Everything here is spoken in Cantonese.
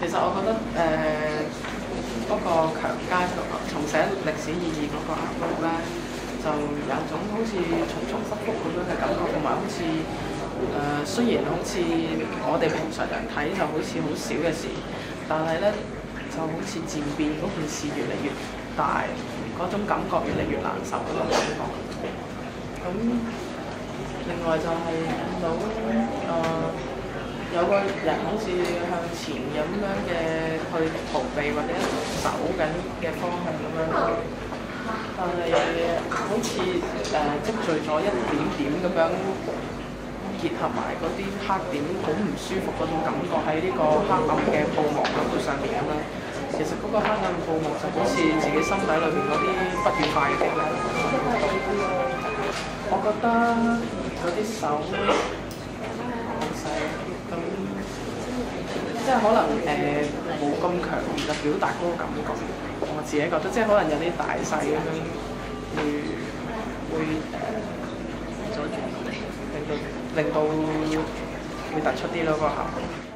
其實我覺得嗰、個強加重寫歷史意義嗰個效果咧，就有種好似重重複複咁樣嘅感覺，同埋好似雖然好似我哋平常人睇就好似好少嘅事，但係咧就好似漸變嗰件事越嚟越大，嗰種感覺越嚟越難受嗰種感覺。咁另外就係見到有個人好似向前咁樣嘅去逃避或者走緊嘅方向咁樣，但係好似積聚咗一點點咁樣結合埋嗰啲黑點，好唔舒服嗰種感覺喺呢個黑暗嘅布幕嗰度上面咁樣。其實嗰個黑暗布幕就好似自己心底裏面嗰啲不愉快嘅地方。我覺得嗰啲手好細，咁即係可能冇咁強烈嘅表達嗰個感覺。我自己覺得，即係可能有啲大細咁樣會阻住我哋，令到會突出啲咯個效果。